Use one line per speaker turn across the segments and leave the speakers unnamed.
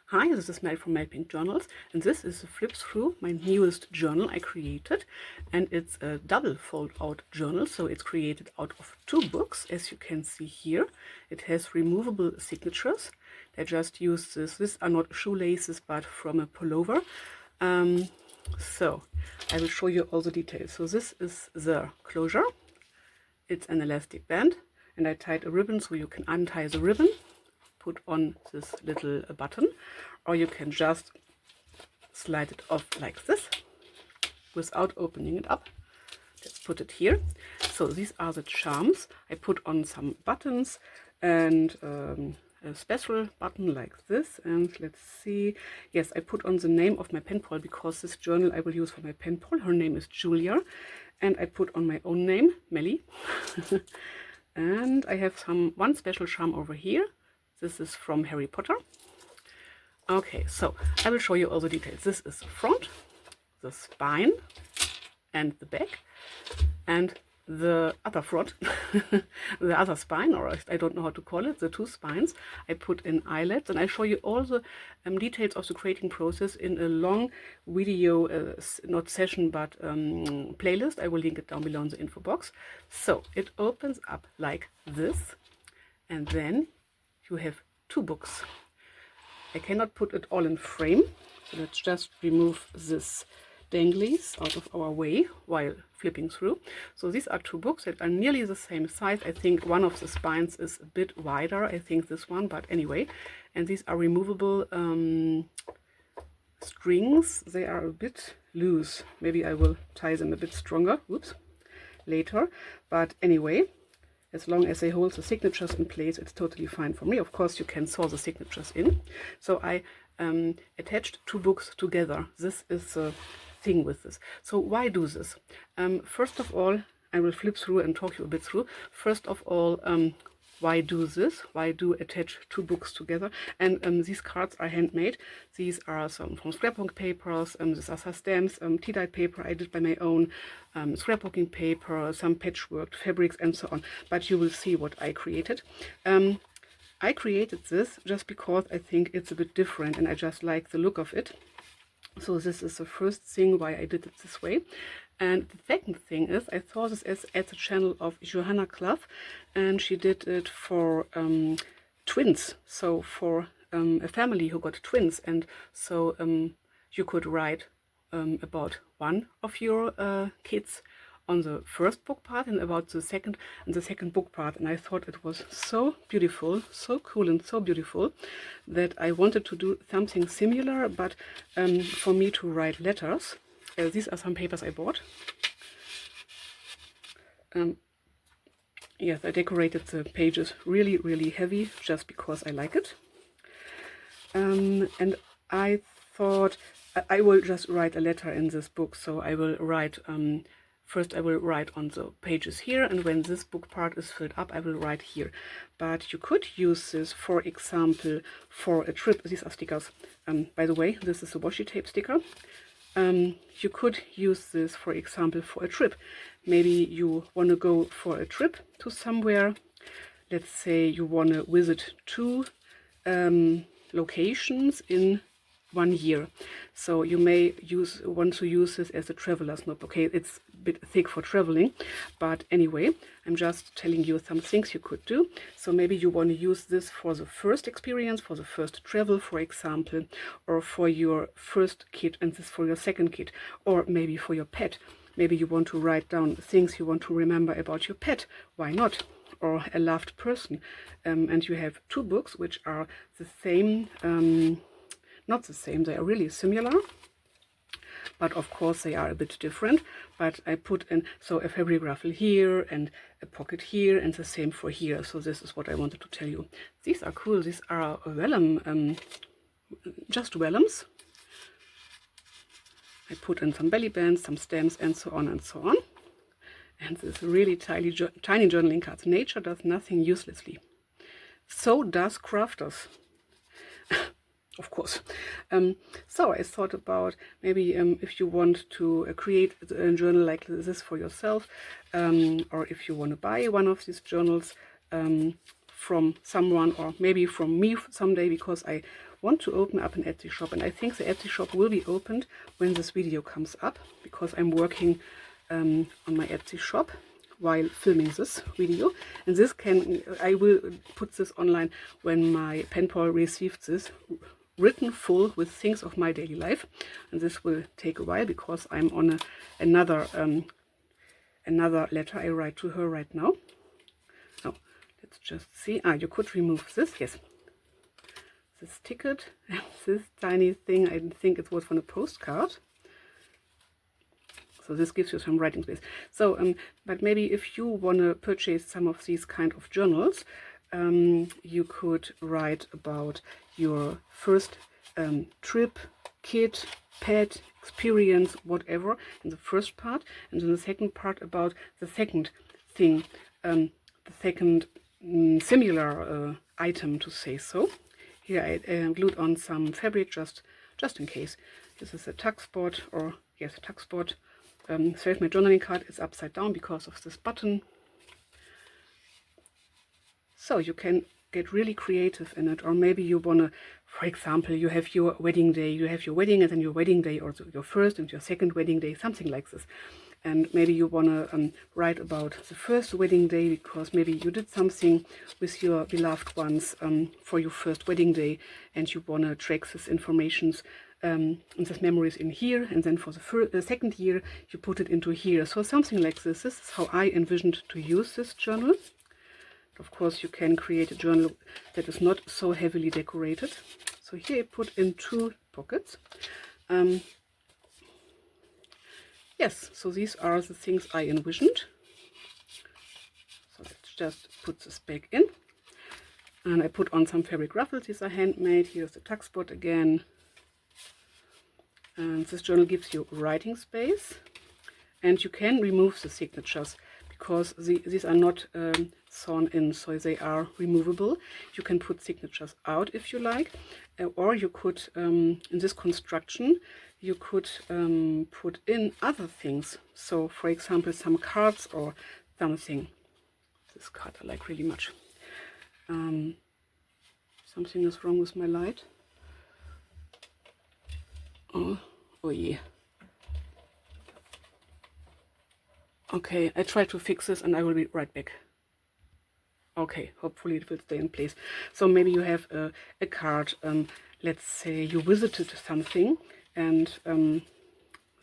Hi, this is Mel from Mel Pink Journals, and this is a flip through, my newest journal I created, and it's a double fold out journal, so it's created out of 2 books, as you can see here. It has removable signatures. I just used this. These are not shoelaces, but from a pullover. So I will show you all the details. So this is the closure. It's an elastic band, and I tied a ribbon so you can untie the ribbon, put on this little button, or you can just slide it off like this without opening it up. Let's put it here. So these are the charms. I put on some buttons and a special button like this, and let's see, yes, I put on the name of my pen pal because this journal I will use for my pen pal. Her name is Julia, and I put on my own name, Melly. And I have one special charm over here. This is from Harry Potter. Okay, so I will show you all the details. This is the front, the spine, and the back, and the other front, the other spine, or I don't know how to call it, the 2 spines. I put in eyelets, and I show you all the details of the creating process in a long video, not session, but playlist. I will link it down below in the info box. So it opens up like this, and then you have 2 books. I cannot put it all in frame, so let's just remove this danglies out of our way while flipping through. So these are 2 books that are nearly the same size. I think one of the spines is a bit wider, I think this one, but anyway. And these are removable strings. They are a bit loose. Maybe I will tie them a bit stronger, whoops, later. But anyway, as long as they hold the signatures in place, it's totally fine for me. Of course, you can sew the signatures in. So I attached 2 books together. This is the thing with this. So why do this? First of all, I will flip through and talk you a bit through. First of all, why do this? Why do attach 2 books together? And these cards are handmade. These are some from scrapbook papers. These are some stamps, tea-dyed paper I did by my own, scrapbooking paper, some patchwork fabrics, and so on. But you will see what I created. I created this just because I think it's a bit different, and I just like the look of it. So this is the first thing why I did it this way. And the second thing is, I saw this at the channel of Johanna Clough, and she did it for twins, so for a family who got twins, and so you could write about one of your kids on the first book part and about the second book part. And I thought it was so beautiful, so cool and so beautiful, that I wanted to do something similar, but for me to write letters. These are some papers I bought. Yes, I decorated the pages really, really heavy just because I like it. And I thought I will just write a letter in this book. So I will write, first I will write on the pages here, and when this book part is filled up, I will write here. But you could use this, for example, for a trip. These are stickers. By the way, this is a washi tape sticker. You could use this, for example, for a trip. Maybe you want to go for a trip to somewhere. Let's say you want to visit 2 locations in 1 year. So you may want to use this as a traveler's notebook. Okay, it's a bit thick for traveling, but anyway, I'm just telling you some things you could do. So maybe you want to use this for the first experience, for the first travel, for example, or for your first kid, and this for your second kid, or maybe for your pet. Maybe you want to write down things you want to remember about your pet. Why not? Or a loved person. And you have 2 books which are the same, not the same, they are really similar, but of course they are a bit different. But I put in, so a fabric ruffle here and a pocket here, and the same for here. So this is what I wanted to tell you. These are cool. These are vellum, just vellums. I put in some belly bands, some stamps, and so on and so on. And this really tiny journaling cards. Nature does nothing uselessly. So does crafters. Of course. So I thought about maybe if you want to create a journal like this for yourself, or if you want to buy one of these journals from someone, or maybe from me someday, because I want to open up an Etsy shop, and I think the Etsy shop will be opened when this video comes up, because I'm working on my Etsy shop while filming this video, and I will put this online when my Penpal receives this written full with things of my daily life, and this will take a while because I'm on another letter I write to her right now. Now let's just see. You could remove this. Yes, this ticket and this tiny thing, I think it was from a postcard. So this gives you some writing space. So, but maybe if you want to purchase some of these kind of journals, you could write about your first trip, kit, pet, experience, whatever, in the first part, and in the second part about the second thing, the second similar item, to say so. Here I glued on some fabric just in case. This is a tuck spot, or yes, a tuck spot. Self-made journaling card is upside down because of this button. So you can get really creative in it, or maybe you want to, for example, you have your wedding day, you have your wedding and then your wedding day, or your first and your second wedding day, something like this. And maybe you want to write about the first wedding day, because maybe you did something with your beloved ones for your first wedding day, and you want to track this information and this memories in here, and then for the second year you put it into here. So something like this. This is how I envisioned to use this journal. Of course, you can create a journal that is not so heavily decorated. So here I put in 2 pockets. Yes, so these are the things I envisioned. So let's just put this back in. And I put on some fabric ruffles. These are handmade. Here's the tuck spot again. And this journal gives you writing space. And you can remove the signatures, because these are not sewn in, so they are removable. You can put signatures out if you like, or you could, in this construction, you could put in other things. So, for example, some cards or something. This card I like really much. Something is wrong with my light. Oh yeah. Okay, I try to fix this and I will be right back. Okay, hopefully it will stay in place. So maybe you have a card, let's say you visited something, and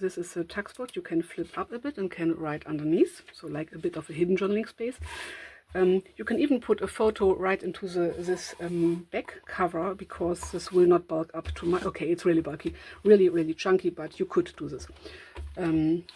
this is a tuck spot. You can flip up a bit and can write underneath, so like a bit of a hidden journaling space. You can even put a photo right into this back cover, because this will not bulk up too much. Okay, it's really bulky, really chunky, but you could do this.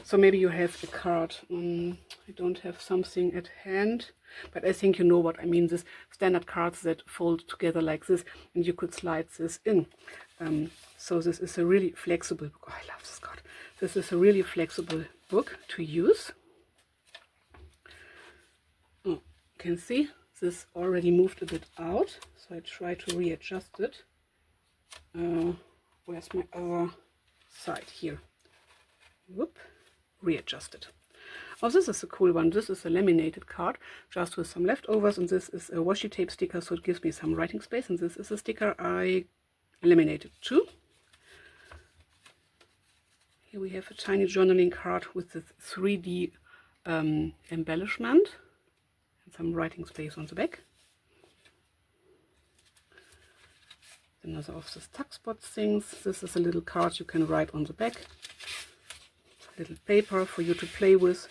So maybe you have a card. I don't have something at hand, but I think you know what I mean. This standard cards that fold together like this, and you could slide this in. So this is a really flexible book. Oh, I love this card. This is a really flexible book to use. Can see this already moved a bit out, so I try to readjust it. Where's my other side? Here. Whoop, readjust it. Oh, this is a cool one. This is a laminated card just with some leftovers, and this is a washi tape sticker, so it gives me some writing space, and this is a sticker I laminated too. Here we have a tiny journaling card with this 3D embellishment. Some writing space on the back. Another of these tuck spot things. This is a little card you can write on the back. A little paper for you to play with.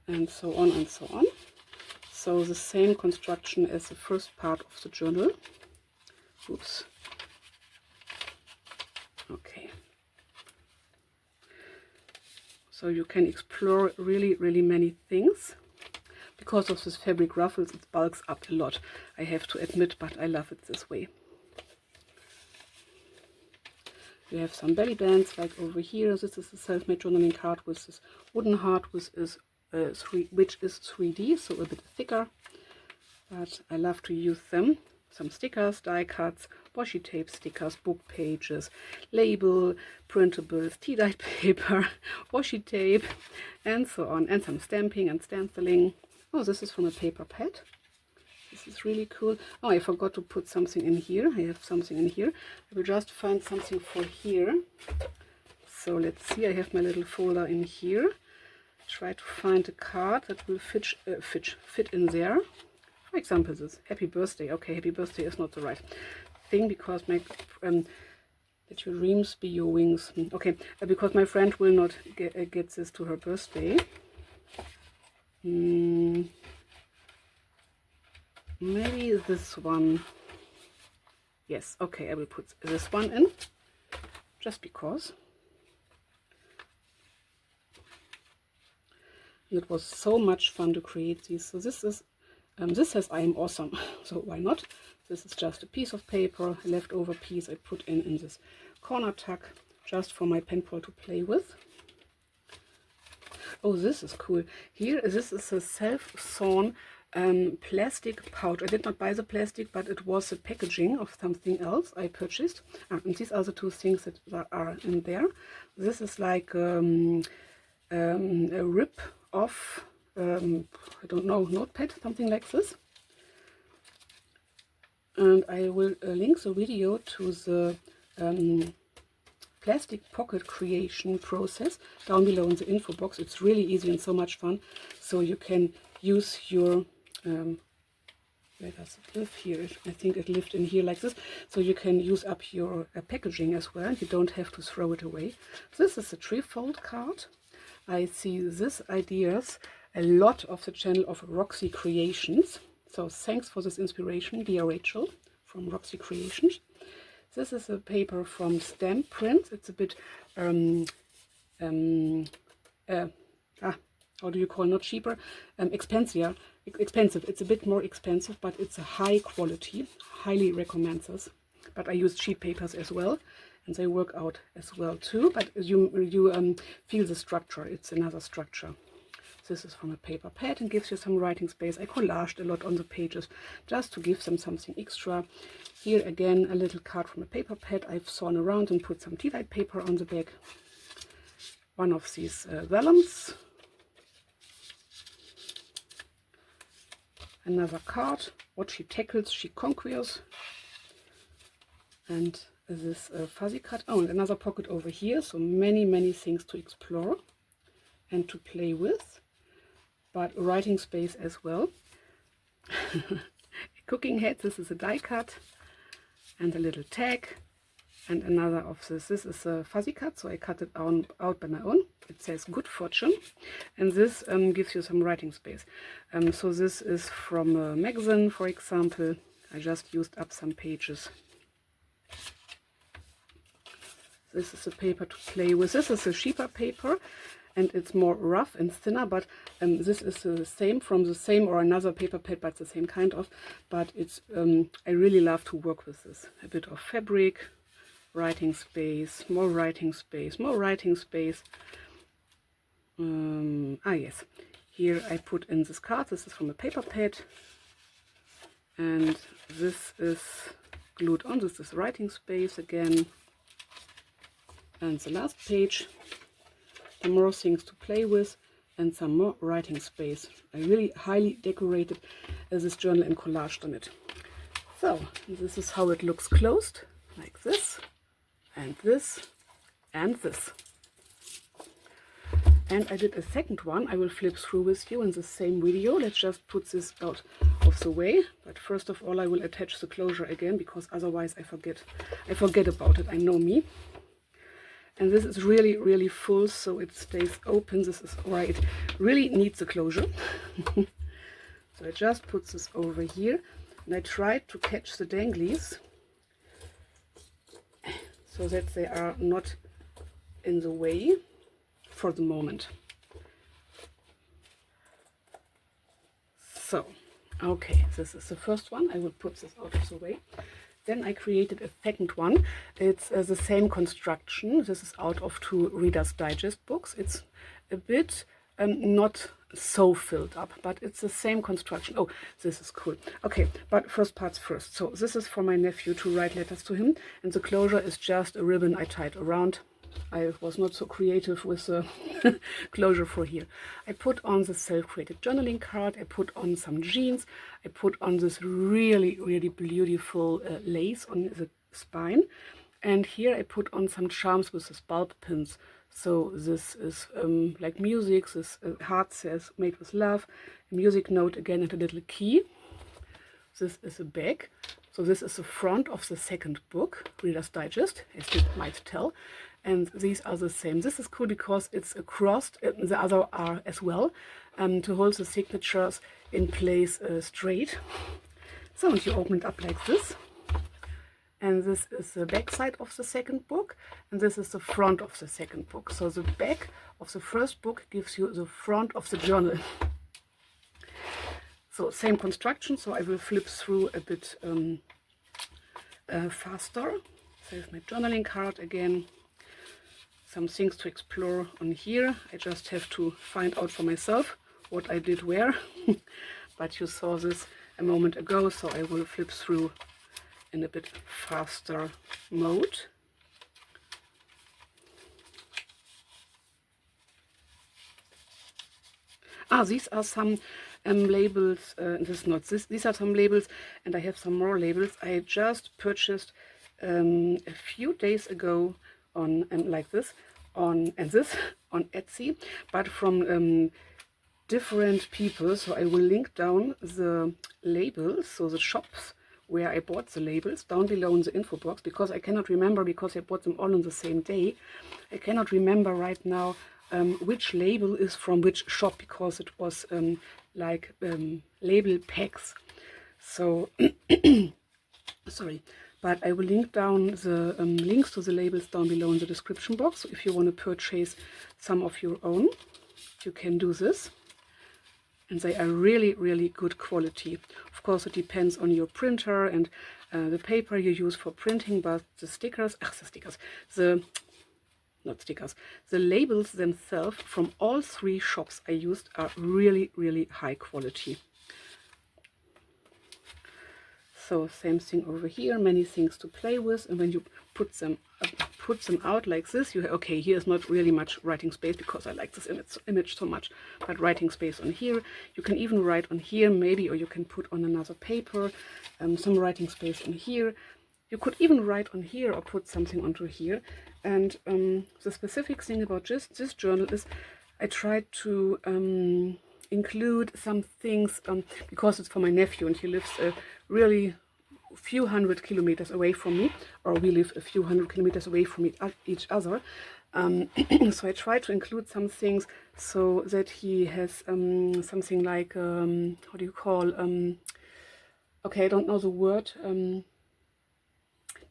And so on and so on. So the same construction as the first part of the journal. Oops. Okay. So you can explore really many things. Because of this fabric ruffles, it bulks up a lot, I have to admit, but I love it this way. You have some belly bands, like over here. This is a self-made journaling card with this wooden heart, which is 3D, so a bit thicker. But I love to use them some stickers, die cuts, washi tape stickers, book pages, label, printables, tea-dyed paper, washi tape, and so on, and some stamping and stenciling. Oh, this is from a paper pad. This is really cool. Oh, I forgot to put something in here. I have something in here. I will just find something for here. So let's see, I have my little folder in here. Try to find a card that will fit in there. For example, this happy birthday. Okay, happy birthday is not the right thing because my let your dreams be your wings. Okay, because my friend will not get this to her birthday. Maybe this one. Yes, okay, I will put this one in just because. It was so much fun to create these. So this is this says I am awesome, so why not? This is just a piece of paper, a leftover piece I put in this corner tuck just for my Penpal to play with. Oh, this is cool. Here, this is a self-sewn plastic pouch. I did not buy the plastic, but it was the packaging of something else I purchased. And these are the two things that are in there. This is like a rip off, I don't know, notepad, something like this. And I will link the video to the plastic pocket creation process down below in the info box. It's really easy and so much fun. So you can use your where does it live? Here, I think it lived in here like this. So you can use up your packaging as well. You don't have to throw it away. This is a trifold card. I see these ideas a lot of the channel of Roxy Creations. So thanks for this inspiration, dear Rachel from Roxy Creations. This is a paper from Stamp Prints. It's a bit how do you call, not cheaper, expensive. It's a bit more expensive, but it's a high quality. Highly recommend this. But I use cheap papers as well, and they work out as well too. But you feel the structure. It's another structure. This is from a paper pad and gives you some writing space. I collaged a lot on the pages just to give them something extra. Here again, a little card from a paper pad I've sewn around and put some tea-dyed paper on the back. One of these vellums. Another card, what she tackles, she conquers. And this fuzzy card. Oh, and another pocket over here. So many things to explore and to play with. But writing space as well. Cooking head, this is a die cut. And a little tag. And another of this. This is a fuzzy cut, so I cut it out by my own. It says good fortune. And this gives you some writing space. So this is from a magazine, for example. I just used up some pages. This is a paper to play with. This is a cheaper paper. And it's more rough and thinner, but this is the same from the same or another paper pad, but the same kind of. But it's I really love to work with this. A bit of fabric, writing space, more writing space, more writing space. Yes, here I put in this card. This is from a paper pad, and this is glued on. This is writing space again, and the last page. Some more things to play with and some more writing space. I really highly decorated this journal and collaged on it. So this is how it looks closed, like this and this and this. And I did a second one. I will flip through with you in the same video. Let's just put this out of the way. But first of all, I will attach the closure again because otherwise I forget about it. I know me. And this is really full, so it stays open. This is why it really needs a closure. So I just put this over here, and I tried to catch the danglies so that they are not in the way for the moment. So, okay, this is the first one. I will put this out of the way. Then I created a second one. It's the same construction. This is out of two Reader's Digest books. It's a bit not so filled up, but it's the same construction. Oh, this is cool. Okay, but first parts first. So this is for my nephew to write letters to him, and the closure is just a ribbon I tied around. I was not so creative with the closure for here. I put on the self-created journaling card, I put on some jeans, I put on this really, really beautiful lace on the spine, and here I put on some charms with this bulb pins. So this is like music, this heart says made with love, a music note again and a little key. This is a bag. So this is the front of the second book, Reader's Digest, as you might tell. And these are the same. This is cool because it's crossed, the other are as well, to hold the signatures in place straight. So, and you open it up like this. And this is the back side of the second book, and this is the front of the second book. So the back of the first book gives you the front of the journal. So same construction, so I will flip through a bit faster. There's my journaling card again. Some things to explore on here. I just have to find out for myself what I did where. But you saw this a moment ago, so I will flip through in a bit faster mode. These are some labels. These are some labels, and I have some more labels I just purchased a few days ago on like this on Etsy, but from different people. So I will link down the labels, so the shops where I bought the labels, down below in the info box, because I cannot remember, because I bought them all on the same day. I cannot remember right now which label is from which shop, because it was like label packs. So sorry, but I will link down the links to the labels down below in the description box. So if you want to purchase some of your own, you can do this. And they are really, really good quality. Of course, it depends on your printer and the paper you use for printing, but the labels themselves from all three shops I used are really, really high quality. So same thing over here, many things to play with, and when you put them out like this, you have, okay, here's not really much writing space because I like this image so much, but writing space on here. You can even write on here maybe, or you can put on another paper, some writing space on here. You could even write on here or put something onto here. And the specific thing about this journal is I tried to include some things because it's for my nephew and he lives really few hundred kilometers away from me, or we live a few hundred kilometers away from each other. So I try to include some things so that he has something like how do you call okay, I don't know the word,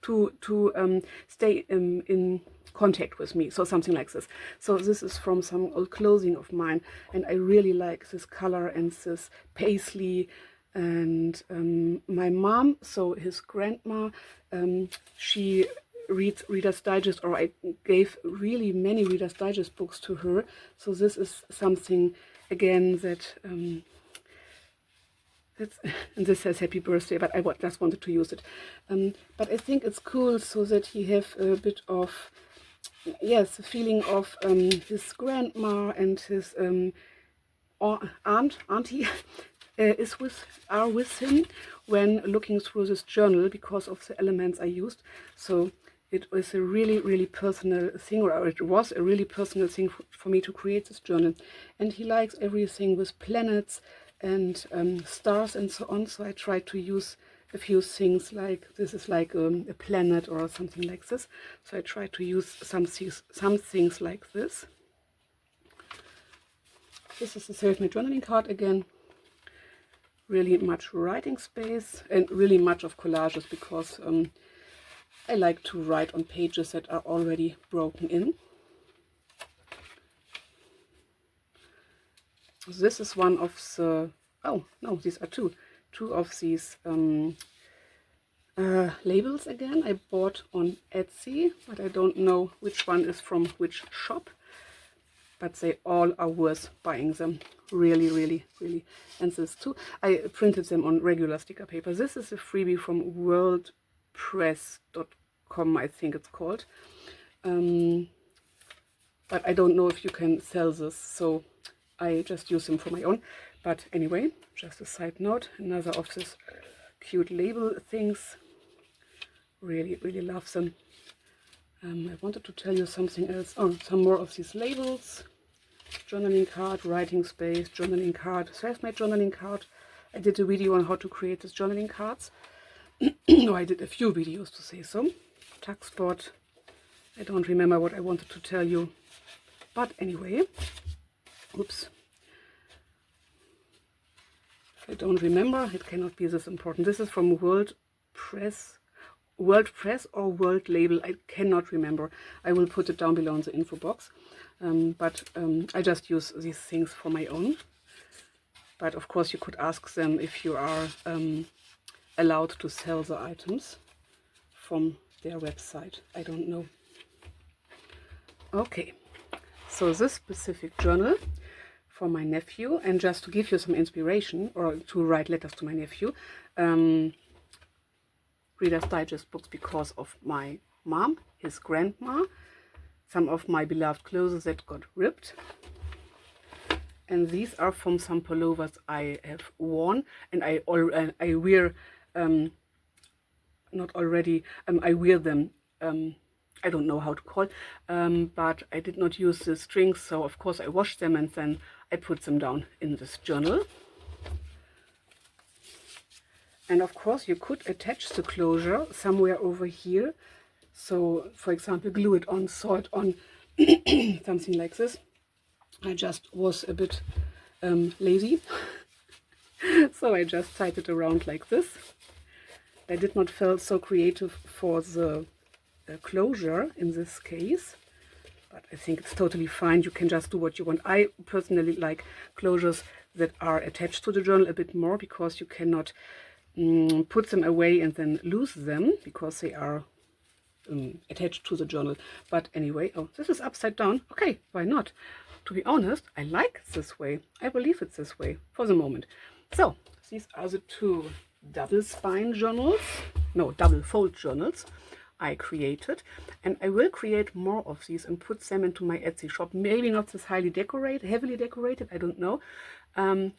to stay in contact with me, so something like this. So this is from some old clothing of mine, and I really like this color and this paisley. And my mom, so his grandma, she reads Reader's Digest, or I gave really many Reader's Digest books to her. So this is something again that and this says happy birthday, but I just wanted to use it. But I think it's cool so that he have a bit of, yes, a feeling of his grandma and his auntie are with him when looking through this journal, because of the elements I used. So it was a really, really personal thing, or it was a really personal thing for me to create this journal. And he likes everything with planets and stars and so on. So I tried to use a few things, like this is like a planet or something like this. So I tried to use some things like this. This is the self-made journaling card again. Really much writing space and really much of collages, because I like to write on pages that are already broken in. This is one of the, oh no, these are two of these labels again I bought on Etsy, but I don't know which one is from which shop. but they all are worth buying them. Really, really, really. And this too, I printed them on regular sticker paper. This is a freebie from worldpress.com, I think it's called. But I don't know if you can sell this, so I just use them for my own. But anyway, just a side note, another of these cute label things. Really, really love them. I wanted to tell you something else. Oh, some more of these labels. Journaling card, writing space, journaling card, self-made journaling card. I did a video on how to create these journaling cards. No, I did a few videos to say so. Tuck spot. I don't remember what I wanted to tell you. But anyway, oops. If I don't remember, it cannot be this important. This is from WordPress or World Label. I cannot remember. I will put it down below in the info box. I just use these things for my own. But of course you could ask them if you are allowed to sell the items from their website. I don't know. Okay, so this specific journal for my nephew, and just to give you some inspiration, or to write letters to my nephew, Reader's Digest books because of my mom, his grandma, some of my beloved clothes that got ripped, and these are from some pullovers I have worn, and I wear not already. I wear them. I don't know how to call, but I did not use the strings, so of course I washed them and then I put them down in this journal. And of course you could attach the closure somewhere over here. So for example, glue it on, sew it on, something like this. I just was a bit lazy, so I just tied it around like this. I did not feel so creative for the closure in this case, but I think it's totally fine. You can just do what you want. I personally like closures that are attached to the journal a bit more, because you cannot put them away and then lose them, because they are attached to the journal. But anyway, oh, this is upside down. Okay, why not? To be honest, I like it this way. I believe it's this way for the moment. So these are the two double spine journals, no, double fold journals I created, and I will create more of these and put them into my Etsy shop. Maybe not this heavily decorated, I don't know.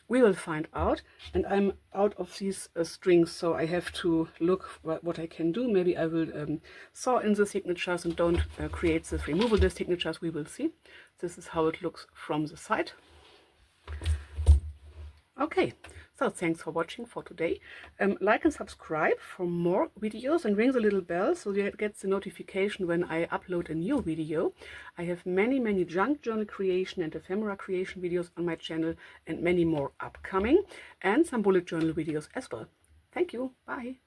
We will find out. And I'm out of these strings, so I have to look what I can do. Maybe I will sew in the signatures and don't create this removable signatures. We will see. This is how it looks from the side. Okay, so thanks for watching for today. Like and subscribe for more videos, and ring the little bell so you get the notification when I upload a new video. I have many junk journal creation and ephemera creation videos on my channel, and many more upcoming, and some bullet journal videos as well. Thank you. Bye.